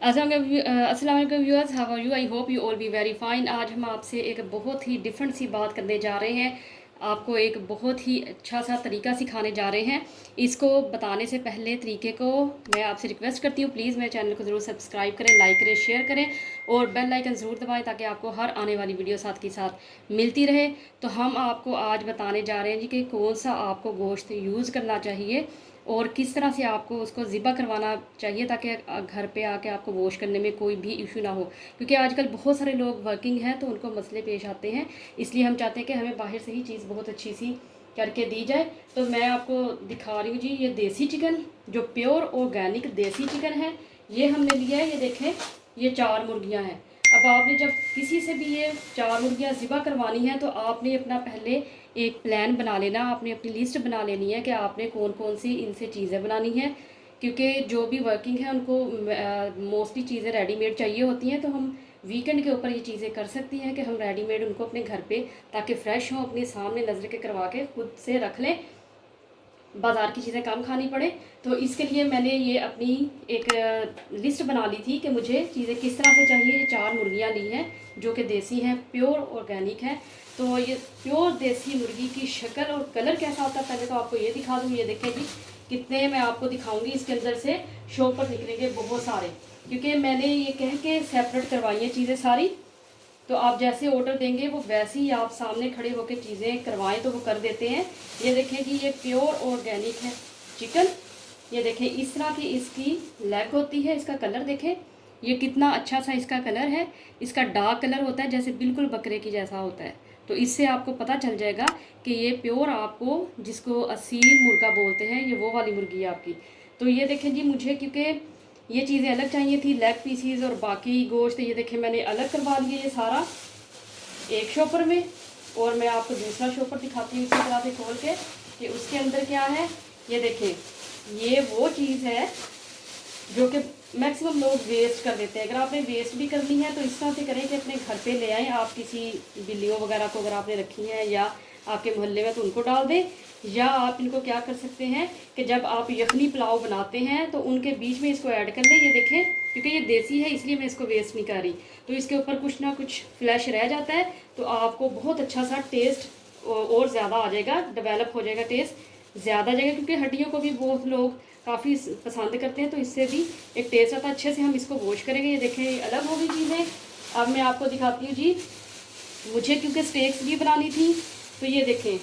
अस्सलाम वालेकुम viewers, how are you? I hope you all be very fine. आज हम आपसे एक बहुत ही डिफरेंट सी बात करने जा रहे हैं। आपको एक बहुत ही अच्छा सा तरीका सिखाने जा रहे हैं। इसको बताने से पहले तरीके को मैं आपसे रिक्वेस्ट करती हूँ, प्लीज़ मेरे चैनल को ज़रूर सब्सक्राइब करें, लाइक करें, शेयर करें और बेल आइकन ज़रूर दबाएं ताकि आपको हर आने वाली वीडियो साथ के साथ मिलती रहे। तो हम आपको आज बताने जा रहे हैं जी कि कौन सा आपको गोश्त यूज़ करना चाहिए और किस तरह से आपको उसको ज़िबा करवाना चाहिए ताकि घर पे आके आपको वॉश करने में कोई भी इशू ना हो। क्योंकि आजकल बहुत सारे लोग वर्किंग हैं तो उनको मसले पेश आते हैं, इसलिए हम चाहते हैं कि हमें बाहर से ही चीज़ बहुत अच्छी सी करके दी जाए। तो मैं आपको दिखा रही हूँ जी, ये देसी चिकन जो प्योर ऑर्गेनिक देसी चिकन है, ये हमने लिया है। ये देखें, ये 4 मुर्गियाँ हैं। अब आपने जब किसी से भी ये 4 मुर्गियाँ ज़िबा करवानी है तो आपने अपना पहले एक प्लान बना लेना, आपने अपनी लिस्ट बना लेनी है कि आपने कौन कौन सी इनसे चीज़ें बनानी है। क्योंकि जो भी वर्किंग है उनको मोस्टली चीज़ें रेडीमेड चाहिए होती हैं, तो हम वीकेंड के ऊपर ये चीज़ें कर सकती हैं कि हम रेडीमेड उनको अपने घर पे ताकि फ़्रेश हों, अपने सामने नज़र के करवा के खुद से रख लें, बाज़ार की चीज़ें कम खानी पड़े। तो इसके लिए मैंने ये अपनी एक लिस्ट बना ली थी कि मुझे चीज़ें किस तरह से चाहिए। ये 4 मुर्गियाँ ली हैं जो कि देसी हैं, प्योर ऑर्गेनिक है। तो ये प्योर देसी मुर्गी की शक्ल और कलर कैसा होता है पहले तो आपको ये दिखा दूँ। ये देखें जी, कितने मैं आपको दिखाऊंगी, इसके अंदर से शो पर निकलेंगे बहुत सारे, क्योंकि मैंने ये कह के सेपरेट करवाई हैं चीज़ें सारी। तो आप जैसे ऑर्डर देंगे वो वैसे ही आप सामने खड़े होकर चीज़ें करवाएं तो वो कर देते हैं। ये देखें कि ये प्योर ऑर्गेनिक है चिकन। ये देखें, इस तरह की इसकी लेग होती है। इसका कलर देखें, ये कितना अच्छा सा इसका कलर है। इसका डार्क कलर होता है जैसे बिल्कुल बकरे की जैसा होता है। तो इससे आपको पता चल जाएगा कि ये प्योर, आपको जिसको असील मुर्गा बोलते हैं, ये वो वाली मुर्गी है आपकी। तो ये देखें जी, मुझे क्योंकि ये चीज़ें अलग चाहिए थी, लेग पीसीज और बाकी गोश्त, ये देखें मैंने अलग करवा लिए ये सारा एक शॉपर में। और मैं आपको दूसरा शॉपर दिखाती हूँ इसी तरह से खोल के कि उसके अंदर क्या है। ये देखें, ये वो चीज़ है जो कि मैक्सिमम लोग वेस्ट कर देते हैं। अगर आपने वेस्ट भी करनी है तो इस तरह से करें कि अपने घर पे ले आएँ। आप किसी बिल्लियों वगैरह को अगर आपने रखी हैं या आपके मोहल्ले में तो उनको डाल दें, या आप इनको क्या कर सकते हैं कि जब आप यखनी पुलाव बनाते हैं तो उनके बीच में इसको ऐड कर लें। ये देखें, क्योंकि ये देसी है इसलिए मैं इसको वेस्ट नहीं कर रही। तो इसके ऊपर कुछ ना कुछ फ्लैश रह जाता है तो आपको बहुत अच्छा सा टेस्ट और ज़्यादा आ जाएगा, डेवलप हो जाएगा, टेस्ट ज़्यादा जाएगा। क्योंकि हड्डियों को भी बहुत लोग काफ़ी पसंद करते हैं तो इससे भी एक टेस्ट आता है। अच्छे से हम इसको वॉश करेंगे। ये देखें, ये अलग हो गई चीज़ें। अब मैं आपको दिखाती हूँ जी, मुझे क्योंकि स्टेक्स भी बनानी थी तो ये देखें,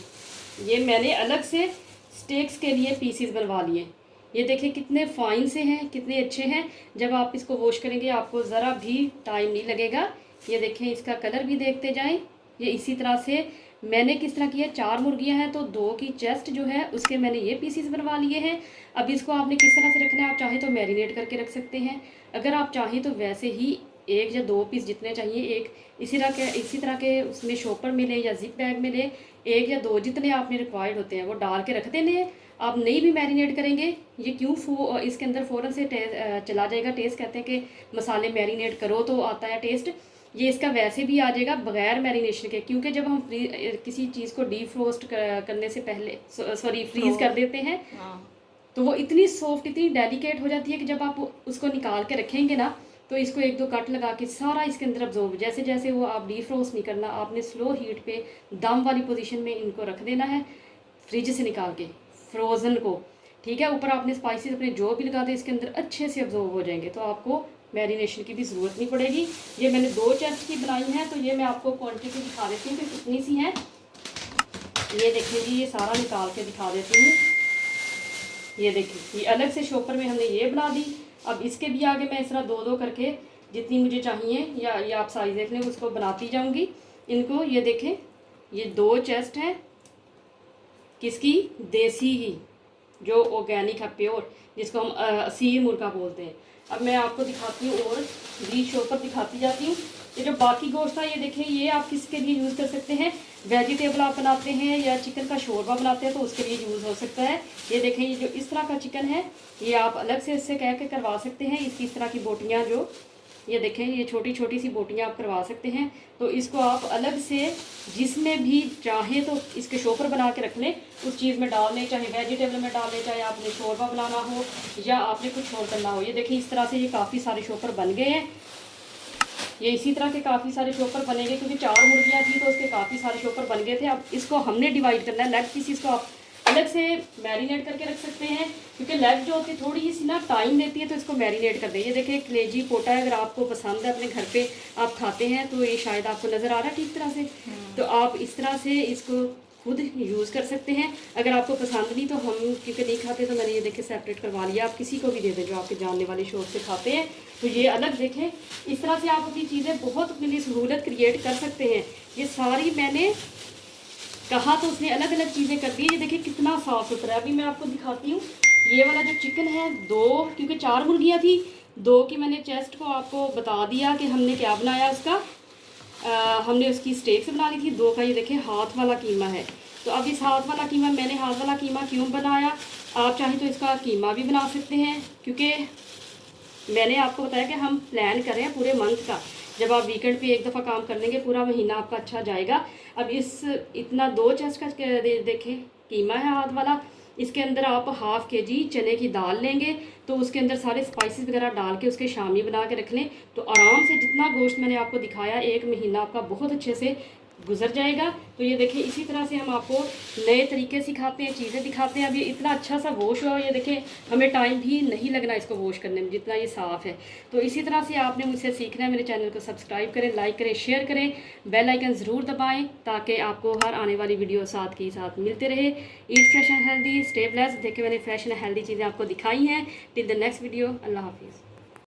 ये मैंने अलग से स्टेक्स के लिए पीसीज बनवा लिए। ये देखें कितने फाइन से हैं, कितने अच्छे हैं। जब आप इसको वॉश करेंगे आपको ज़रा भी टाइम नहीं लगेगा। ये देखें, इसका कलर भी देखते जाएं। ये इसी तरह से मैंने किस तरह किया, 4 मुर्गियां हैं तो 2 की चेस्ट जो है उसके मैंने ये पीसीस बनवा लिए हैं। अब इसको आपने किस तरह से रखना है, आप चाहें तो मैरिनेट करके रख सकते हैं। अगर आप चाहें तो वैसे ही 1 या 2 पीस जितने चाहिए, एक इसी तरह के उसमें शॉपर में ले या जिप बैग में ले, 1 या 2 जितने आपने रिक्वायर्ड होते हैं वो डाल के रख देने हैं। आप नहीं भी मैरिनेट करेंगे, ये क्यों इसके अंदर फ़ौरन से चला जाएगा टेस्ट। कहते हैं कि मसाले मैरिनेट करो तो आता है टेस्ट, ये इसका वैसे भी आ जाएगा बगैर मैरिनेशन के। क्योंकि जब हम किसी चीज़ को डीफ्रोस्ट करने से पहले, सॉरी, फ्रीज कर देते हैं तो वो इतनी सॉफ्ट, इतनी डेलिकेट हो जाती है कि जब आप उसको निकाल के रखेंगे ना तो इसको 1-2 कट लगा के सारा इसके अंदर अब्जॉर्ब, जैसे जैसे वो आप डीफ्रोस्ट नहीं करना, आपने स्लो हीट पे दम वाली पोजीशन में इनको रख देना है फ्रिज से निकाल के, फ्रोज़न को। ठीक है, ऊपर आपने स्पाइसेस अपने जो भी लगा दे इसके अंदर अच्छे से अब्जॉर्ब हो जाएंगे, तो आपको मैरिनेशन की भी ज़रूरत नहीं पड़ेगी। ये मैंने 2 चेस्ट की बनाई है तो ये मैं आपको क्वान्टिटी दिखा देती हूँ कि कितनी सी है। ये देखिए जी, ये सारा निकाल के दिखा देती हूँ। ये देखिए, ये अलग से शॉपर में हमने ये बना दी। अब इसके भी आगे मैं इस तरह 2-2 करके जितनी मुझे चाहिए, या ये आप साइज़ देख लें, उसको बनाती जाऊंगी इनको। ये देखें, ये 2 चेस्ट हैं किसकी, देसी ही, जो ऑर्गेनिक है, प्योर, जिसको हम असील मुर्गा बोलते हैं। अब मैं आपको दिखाती हूँ और भी शॉपर दिखाती जाती हूँ। ये जो बाकी गोश्त था, ये देखें, ये आप किसके लिए यूज़ कर सकते हैं, वेजिटेबल आप बनाते हैं या चिकन का शोरबा बनाते हैं तो उसके लिए यूज़ हो सकता है। ये देखें, ये जो इस तरह का चिकन है ये आप अलग से इससे कह के करवा सकते हैं। इसकी इस तरह की बोटियाँ जो ये देखें, ये छोटी छोटी सी बोटियाँ आप करवा सकते हैं। तो इसको आप अलग से जिसमें भी चाहे तो इसके शोपर बना के रख लें, उस चीज़ में डाल लें, चाहे वेजिटेबल में डाल लें, चाहे आपने शोरबा बनाना हो या आपने कुछ और करना हो। ये देखिए इस तरह से ये काफ़ी सारे शोपर बन गए हैं। ये इसी तरह के काफ़ी सारे शोपर बनेंगे, क्योंकि 4 मुर्गियाँ थी तो उसके काफ़ी सारे शोपर बन गए थे। अब इसको हमने डिवाइड करना है। लेग पीसीस को आप अलग से मैरिनेट करके रख सकते हैं, क्योंकि लेग जो होती है थोड़ी सी ना टाइम लेती है, तो इसको मैरिनेट कर दें। ये देखिए कलेजी पोटा है, अगर आपको पसंद है, अपने घर पे आप खाते हैं, तो ये शायद आपको नज़र आ रहा है ठीक तरह से। तो आप इस तरह से इसको खुद यूज़ कर सकते हैं। अगर आपको पसंद नहीं, तो हम क्योंकि नहीं खाते, तो मैंने ये देखे सेपरेट करवा लिया। आप किसी को भी दे दें जो आपके जानने वाले शौक से खाते हैं। तो ये अलग देखें, इस तरह से आप अपनी चीज़ें बहुत अपने लिए सहूलत क्रिएट कर सकते हैं। ये सारी मैंने कहा तो उसने अलग अलग चीज़ें कर दी। ये देखिए कितना साफ़ सुथरा है। अभी मैं आपको दिखाती हूँ। ये वाला जो चिकन है, 2 क्योंकि 4 मुर्गियाँ थी, 2 की मैंने चेस्ट को आपको बता दिया कि हमने क्या बनाया उसका। हमने उसकी स्टेक्स बना ली थी। 2 का ये देखिए हाथ वाला कीमा है। तो अब इस हाथ वाला कीमा, मैंने हाथ वाला कीमा क्यों बनाया, आप चाहें तो इसका कीमा भी बना सकते हैं, क्योंकि मैंने आपको बताया कि हम प्लान कर रहे हैं पूरे मंथ का। जब आप वीकेंड पे एक दफ़ा काम कर लेंगे, पूरा महीना आपका अच्छा जाएगा। अब इस इतना 2 चेस्ट का देखें कीमा है हाथ वाला। इसके अंदर आप ½ kg चने की दाल लेंगे, तो उसके अंदर सारे स्पाइसेस वगैरह डाल के उसके शामी बना के रख लें। तो आराम से जितना गोश्त मैंने आपको दिखाया, 1 महीना आपका बहुत अच्छे से गुजर जाएगा। तो ये देखिए इसी तरह से हम आपको नए तरीके सिखाते हैं, चीज़ें दिखाते हैं। अब ये इतना अच्छा सा वॉश हुआ, ये देखें हमें टाइम भी नहीं लगना इसको वॉश करने में, जितना ये साफ़ है। तो इसी तरह से आपने मुझसे सीखना है। मेरे चैनल को सब्सक्राइब करें, लाइक करें, शेयर करें, बेल आइकन ज़रूर दबाएं, ताकि आपको हर आने वाली वीडियो साथ की साथ मिलते रहे। ईट fresh and healthy, stay blessed. देखिए मैंने फ्रेश एंड हेल्दी चीज़ें आपको दिखाई हैं। टिल द नेक्स्ट वीडियो, अल्लाह हाफिज़।